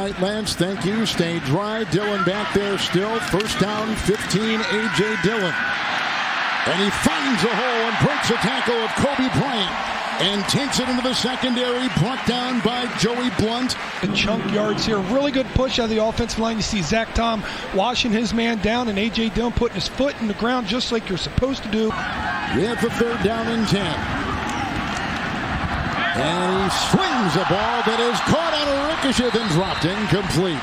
right, Lance. Thank you. Stay dry. Dillon back there still. First down, 15, A.J. Dillon. And he finds a hole and breaks a tackle of Kobe Bryant and takes it into the secondary, brought down by Joey Blunt. The chunk yards here. Really good push out of the offensive line. You see Zach Tom washing his man down and A.J. Dillon putting his foot in the ground just like you're supposed to do. We have the third down and 10. And he swings a ball that is caught on a ricochet and dropped incomplete.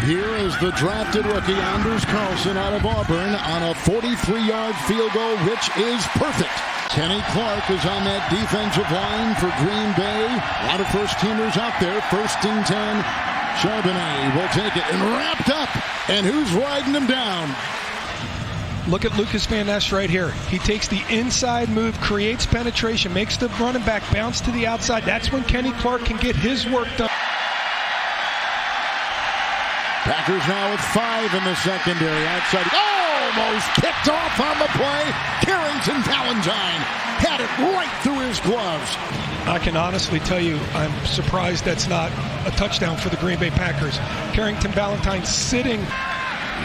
Here is the drafted rookie Anders Carlson out of Auburn on a 43-yard field goal, which is perfect. Kenny Clark is on that defensive line for Green Bay. A lot of first-teamers out there. First and 10. Charbonnet will take it and wrapped up. And who's riding him down? Look at Lucas Van Ness right here. He takes the inside move, creates penetration, makes the running back bounce to the outside. That's when Kenny Clark can get his work done. Packers now with 5 in the secondary. Outside. Almost kicked off on the play. Carrington Valentine had it right through his gloves. I can honestly tell you, I'm surprised that's not a touchdown for the Green Bay Packers. Carrington Valentine sitting.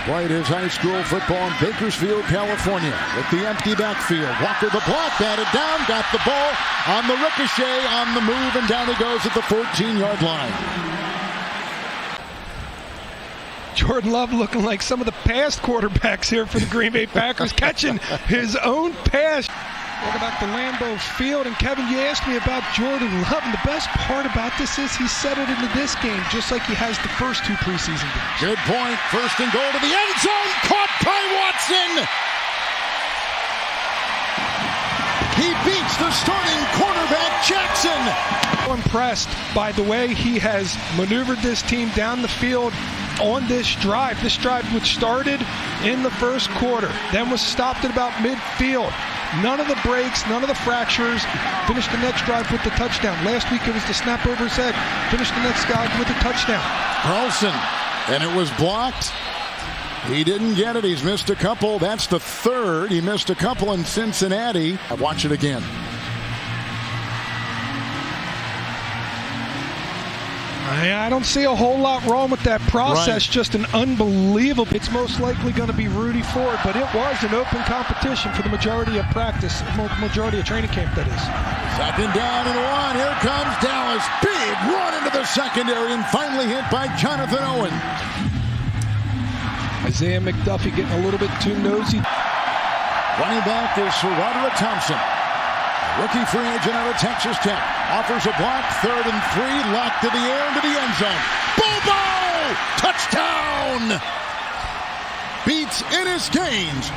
Played his high school football in Bakersfield, California, with the empty backfield. Walker the block, batted down, got the ball on the ricochet, on the move, and down he goes at the 14-yard line. Jordan Love looking like some of the past quarterbacks here for the Green Bay Packers, catching his own pass. Welcome back to Lambeau Field. And Kevin, you asked me about Jordan Love, and the best part about this is he settled into this game just like he has the first 2 preseason games. Good point. First and goal to the end zone. Caught by Watson. He beats the starting quarterback, Jackson. I'm impressed by the way he has maneuvered this team down the field on this drive. This drive, which started in the first quarter, then was stopped at about midfield. None of the breaks, none of the fractures. Finished the next drive with the touchdown. Last week it was the snap over his head. Finished the next drive with the touchdown. Carlson, and it was blocked. He didn't get it. He's missed a couple. That's the third. He missed a couple in Cincinnati. Watch it again. I don't see a whole lot wrong with that process. Right. Just an unbelievable. It's most likely going to be Rudy Ford, but it was an open competition for the majority of practice, majority of training camp, that is. Second down and 1. Here comes Dallas. Big run into the secondary and finally hit by Jonathan Owen. Isaiah McDuffie getting a little bit too nosy. Running back is Roderick Thompson. Rookie free agent out of Texas Tech. Offers a block, 3rd and 3, locked to the air into the end zone. Bobo! Touchdown! Beats Ennis Gaines.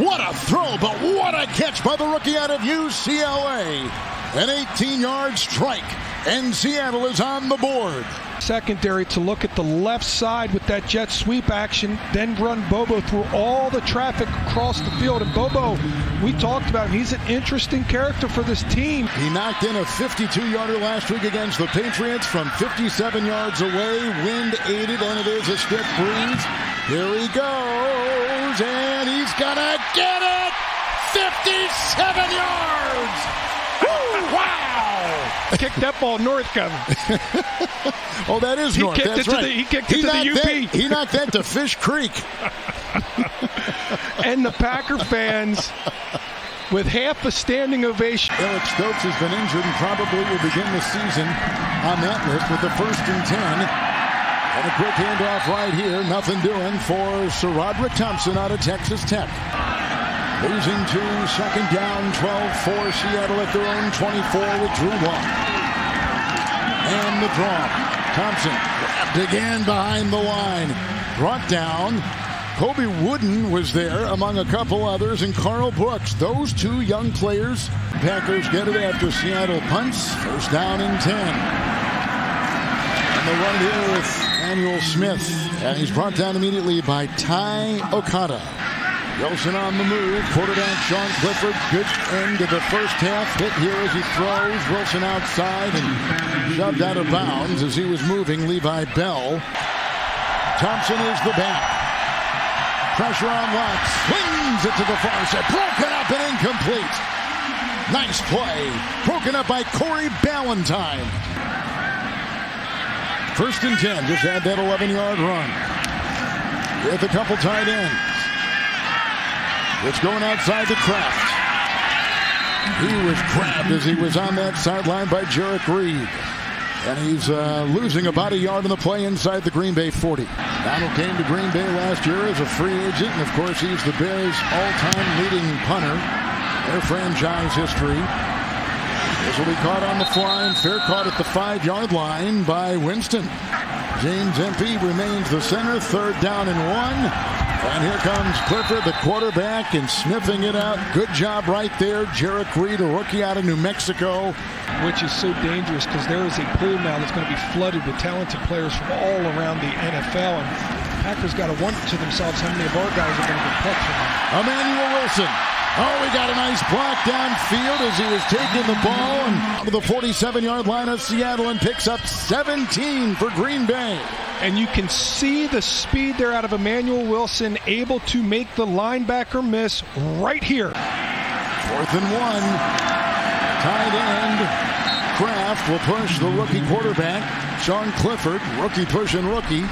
What a throw, but what a catch by the rookie out of UCLA. An 18-yard strike, and Seattle is on the board. Secondary to look at the left side with that jet sweep action, then run Bobo through all the traffic across the field. And Bobo, we talked about him. He's an interesting character for this team. He knocked in a 52-yarder last week against the Patriots from 57 yards away, wind aided, and it is a stiff breeze. Here he goes, and he's gonna get it! 57 yards! Woo, wow! Kicked that ball north, Kevin. Oh, that is north. That's right. He kicked it to the UP. He knocked that to Fish Creek. And the Packer fans with half a standing ovation. Eric Stokes has been injured and probably will begin the season on that list with the 1st and 10. And a quick handoff right here. Nothing doing for Sir Roderick Thompson out of Texas Tech. Losing to second down, 12 for Seattle at their own 24 with Drew Lock. And the draw. Thompson grabbed again behind the line. Brought down. Kobe Wooden was there among a couple others, and Carl Brooks. Those 2 young players. Packers get it after Seattle punts. First down and 10. And the run here with Emmanuel Smith. And he's brought down immediately by Ty Okada. Wilson on the move. Quarterback Sean Clifford. Good end to the first half. Hit here as he throws. Wilson outside and shoved out of bounds as he was moving. Levi Bell. Thompson is the back. Pressure on Lott. Swings it to the far side. Broken up and incomplete. Nice play. Broken up by Corey Ballantyne. First and 10. Just had that 11-yard run. With a couple tight ends. It's going outside to Kraft. He was grabbed as he was on that sideline by Jarek Reed. And he's losing about a yard on the play inside the Green Bay 40. Donald came to Green Bay last year as a free agent. And, of course, he's the Bears' all-time leading punter. Their franchise history. This will be caught on the fly and fair caught at the 5-yard line by Winston. James Empey remains the center. Third down and 1. And here comes Clifford, the quarterback, and sniffing it out. Good job right there. Jarek Reed, a rookie out of New Mexico. Which is so dangerous because there is a pool now that's going to be flooded with talented players from all around the NFL. And the Packers got to wonder to themselves how many of our guys are going to get plucked from them. Emmanuel Wilson. Oh, he got a nice block downfield as he was taking the ball and out to the 47-yard line of Seattle and picks up 17 for Green Bay. And you can see the speed there out of Emmanuel Wilson, able to make the linebacker miss right here. 4th and 1. Tight end Kraft will push the rookie quarterback. Sean Clifford, rookie pushing rookie.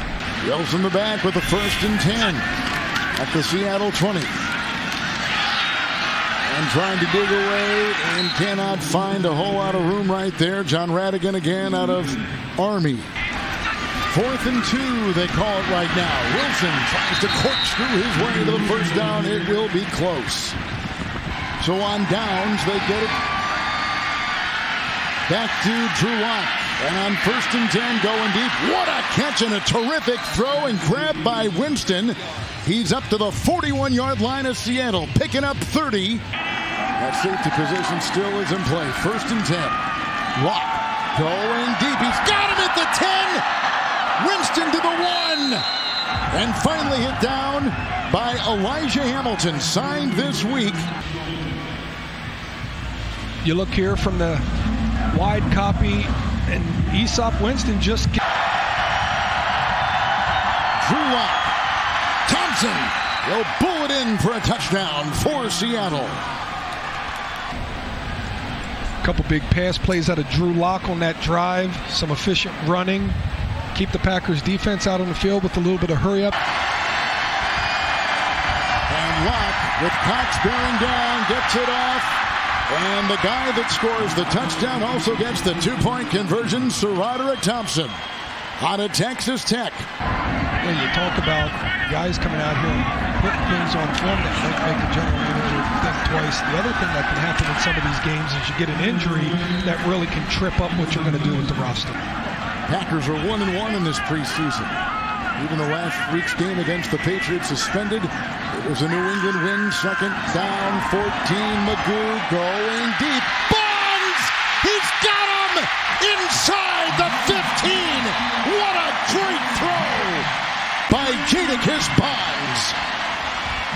Wilson the back with the 1st and 10 at the Seattle 20. And trying to dig away and cannot find a whole lot of room right there. John Radigan again out of Army. 4th and 2, they call it right now. Wilson tries to corkscrew his way to the first down. It will be close. So on downs, they get it back to Drew Lock. And on 1st and 10, going deep. What a catch and a terrific throw and grab by Winston. He's up to the 41-yard line of Seattle, picking up 30. That safety position still is in play. 1st and 10. Lock going deep. He's got him at the 10. Winston to the 1. And finally hit down by Elijah Hamilton, signed this week. You look here from the wide copy, and Aesop Winston just... Drew Lock. Thompson will pull it in for a touchdown for Seattle. A couple big pass plays out of Drew Lock on that drive. Some efficient running. Keep the Packers defense out on the field with a little bit of hurry up. And Lock with Cox bearing down, gets it off. And the guy that scores the touchdown also gets the 2-point conversion, Roderick Thompson out of Texas Tech. When you talk about guys coming out here and putting things on film that might make the general manager think twice. The other thing that can happen in some of these games is you get an injury that really can trip up what you're going to do with the roster. Packers are 1-1 in this preseason. Even the last week's game against the Patriots suspended. It was a New England win. 2nd down, 14. Magoo going deep. Bonds! He's got him! Inside the 15! What a great throw by Jadakiss Bonds!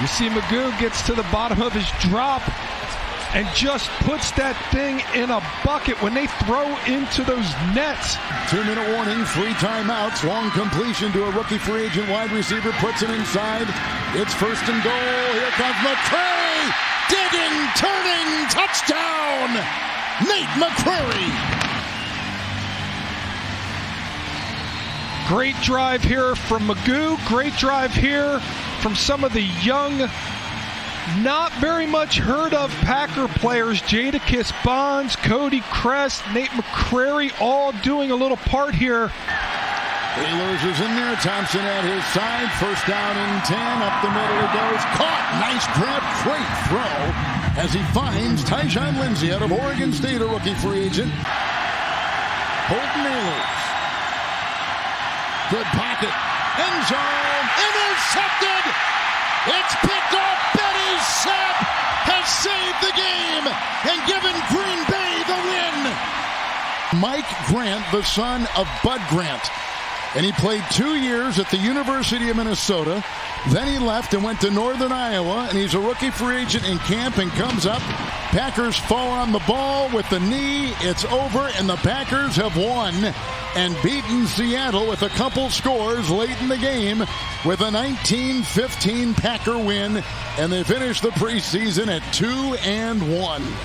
You see Magoo gets to the bottom of his drop and just puts that thing in a bucket when they throw into those nets. 2-minute warning, 3 timeouts, long completion to a rookie free agent wide receiver, puts it inside. It's 1st and goal. Here comes McCrary. Digging, turning, touchdown! Nate McCrary. Great drive here from Magoo. Great drive here from some of the young, not very much heard of Packer players. Jadakiss Bonds, Cody Crest, Nate McCrary, all doing a little part here. Taylor's is in there. Thompson at his side. 1st down and 10. Up the middle he goes. Caught. Nice grab. Great throw as he finds Tyjon Lindsey out of Oregon State, a rookie free agent. Holton Ahlers. Good pocket. End zone. Intercepted. It's picked off. Benny Sepp has saved the game and given Green Bay the win. Mike Grant, the son of Bud Grant. And he played 2 years at the University of Minnesota. Then he left and went to Northern Iowa. And he's a rookie free agent in camp and comes up. Packers fall on the ball with the knee. It's over, and the Packers have won and beaten Seattle with a couple scores late in the game with a 19-15 Packer win. And they finish the preseason at 2-1.